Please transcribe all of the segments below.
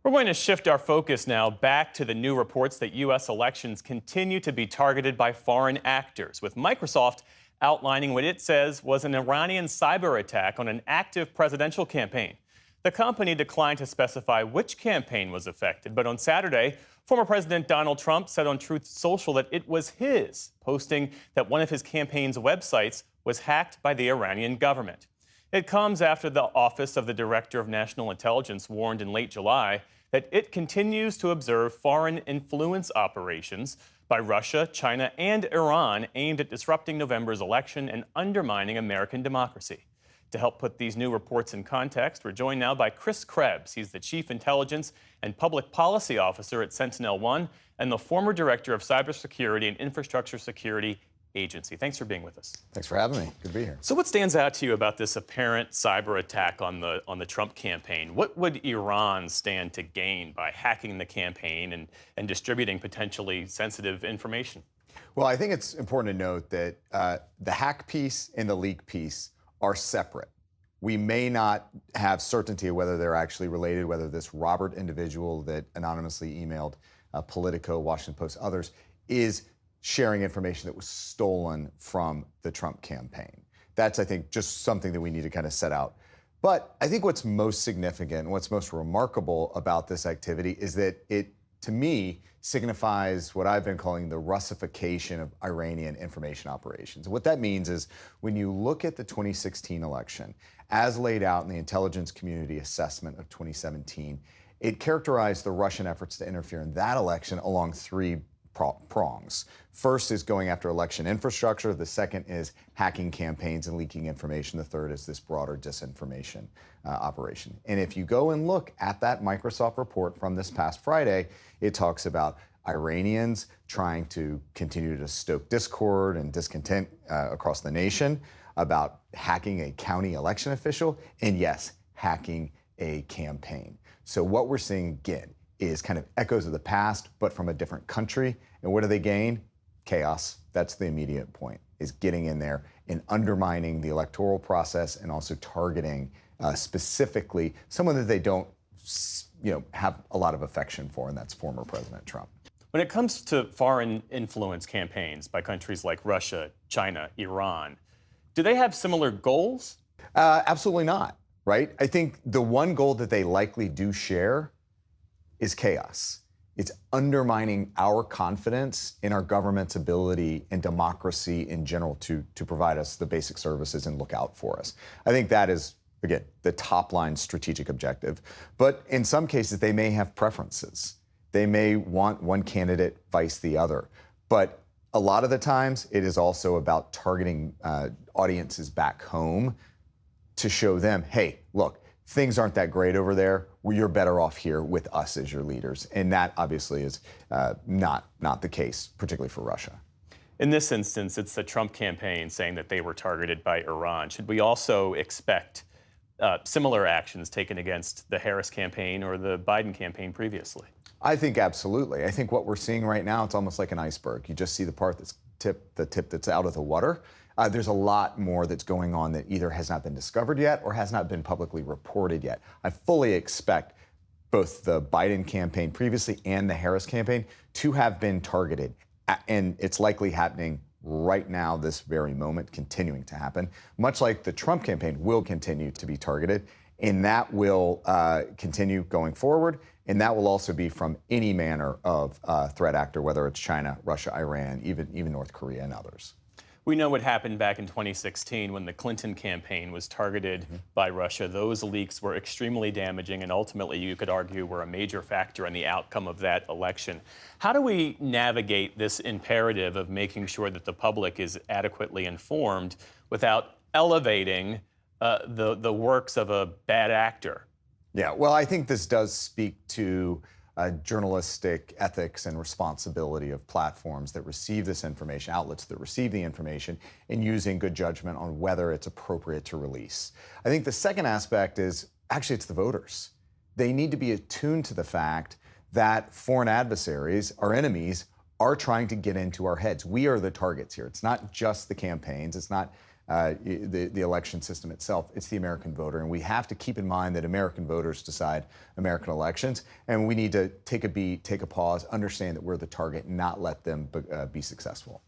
We're going to shift our focus now back to the new reports that U.S. elections continue to be targeted by foreign actors, with Microsoft outlining what it says was an Iranian cyber attack on an active presidential campaign. The company declined to specify which campaign was affected, but on Saturday, former President Donald Trump said on Truth Social that it was his, posting that one of his campaign's websites was hacked by the Iranian government. It comes after the Office of the Director of National Intelligence warned in late July that it continues to observe foreign influence operations by Russia, China, and Iran aimed at disrupting November's election and undermining American democracy. To help put these new reports in context, we're joined now by Chris Krebs. He's the Chief Intelligence and Public Policy Officer at SentinelOne and the former Director of Cybersecurity and Infrastructure Security Agency. Thanks for being with us. Thanks for having me. Good to be here. So what stands out to you about this apparent cyber attack on the Trump campaign? What would Iran stand to gain by hacking the campaign and distributing potentially sensitive information? Well, I think it's important to note that the hack piece and the leak piece are separate. We may not have certainty of whether they're actually related, whether this Robert individual that anonymously emailed Politico, Washington Post, others, is sharing information that was stolen from the Trump campaign. That's, I think, just something that we need to kind of set out. But I think what's most significant and what's most remarkable about this activity is that it, to me, signifies what I've been calling the Russification of Iranian information operations. And what that means is when you look at the 2016 election, as laid out in the intelligence community assessment of 2017, it characterized the Russian efforts to interfere in that election along three prongs. First is going after election infrastructure. The second is hacking campaigns and leaking information. The third is this broader disinformation operation. And if you go and look at that Microsoft report from this past Friday, it talks about Iranians trying to continue to stoke discord and discontent across the nation, about hacking a county election official, and yes, hacking a campaign. So what we're seeing again is kind of echoes of the past, but from a different country. And what do they gain? Chaos. That's the immediate point, is getting in there and undermining the electoral process and also targeting specifically someone that they don't have a lot of affection for, and that's former President Trump. When it comes to foreign influence campaigns by countries like Russia, China, Iran, do they have similar goals? Absolutely not, right? I think the one goal that they likely do share is chaos. It's undermining our confidence in our government's ability and democracy in general to provide us the basic services and look out for us. I think that is, again, the top line strategic objective. But in some cases, they may have preferences. They may want one candidate vice the other. But a lot of the times, it is also about targeting audiences back home to show them, hey, look, things aren't that great over there. You're better off here with us as your leaders. And that obviously is not the case, particularly for Russia. In this instance, it's the Trump campaign saying that they were targeted by Iran. Should we also expect similar actions taken against the Harris campaign or the Biden campaign previously? I think absolutely. I think what we're seeing right now, it's almost like an iceberg. You just see the part that's the tip that's out of the water. There's a lot more that's going on that either has not been discovered yet or has not been publicly reported yet. I fully expect both the Biden campaign previously and the Harris campaign to have been targeted. And it's likely happening right now, this very moment, continuing to happen, much like the Trump campaign will continue to be targeted. And that will continue going forward. And that will also be from any manner of threat actor, whether it's China, Russia, Iran, even North Korea and others. We know what happened back in 2016 when the Clinton campaign was targeted by Russia. Those leaks were extremely damaging and ultimately, you could argue, were a major factor in the outcome of that election. How do we navigate this imperative of making sure that the public is adequately informed without elevating the works of a bad actor? Yeah, well, I think this does speak to journalistic ethics and responsibility of platforms that receive this information, outlets that receive the information, and using good judgment on whether it's appropriate to release. I think the second aspect is, actually, it's the voters. They need to be attuned to the fact that foreign adversaries, our enemies, are trying to get into our heads. We are the targets here. It's not just the campaigns. It's not the election system itself. It's the American voter, and we have to keep in mind that American voters decide American elections, and we need to take a beat, take a pause, understand that we're the target, not let them be successful.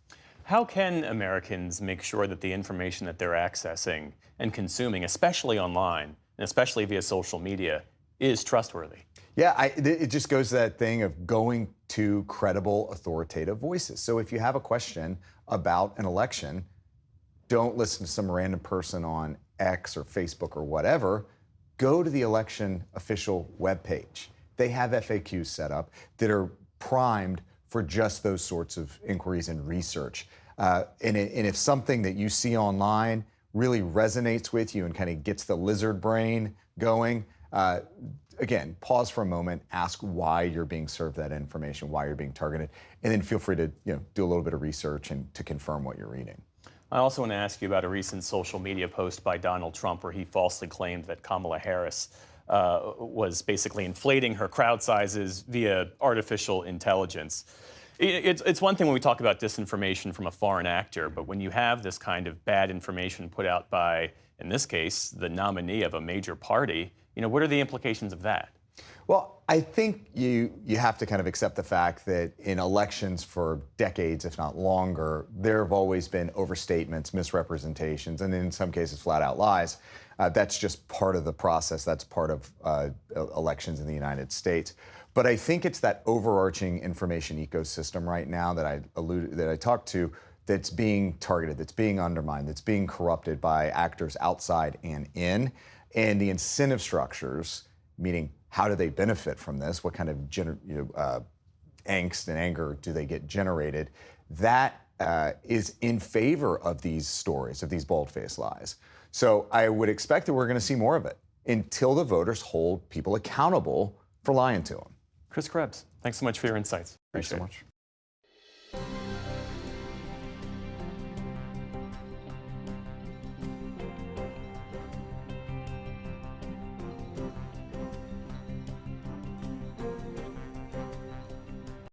How can Americans make sure that the information that they're accessing and consuming, especially online and especially via social media, is trustworthy? Yeah, it just goes to that thing of going to credible, authoritative voices. So if you have a question about an election, don't listen to some random person on X or Facebook or whatever. Go to the election official webpage. They have FAQs set up that are primed for just those sorts of inquiries and research. And if something that you see online really resonates with you and kind of gets the lizard brain going, again, pause for a moment, ask why you're being served that information, why you're being targeted, and then feel free to do a little bit of research and to confirm what you're reading. I also want to ask you about a recent social media post by Donald Trump where he falsely claimed that Kamala Harris was basically inflating her crowd sizes via artificial intelligence. It's one thing when we talk about disinformation from a foreign actor, but when you have this kind of bad information put out by, in this case, the nominee of a major party, what are the implications of that? Well, I think you have to kind of accept the fact that in elections for decades, if not longer, there have always been overstatements, misrepresentations, and in some cases, flat out lies. That's just part of the process. That's part of elections in the United States. But I think it's that overarching information ecosystem right now that I talked to that's being targeted, that's being undermined, that's being corrupted by actors outside and in. And the incentive structures, meaning how do they benefit from this? What kind of angst and anger do they get generated? That is in favor of these stories, of these bold-faced lies. So I would expect that we're going to see more of it until the voters hold people accountable for lying to them. Chris Krebs, thanks so much for your insights. Thanks so much.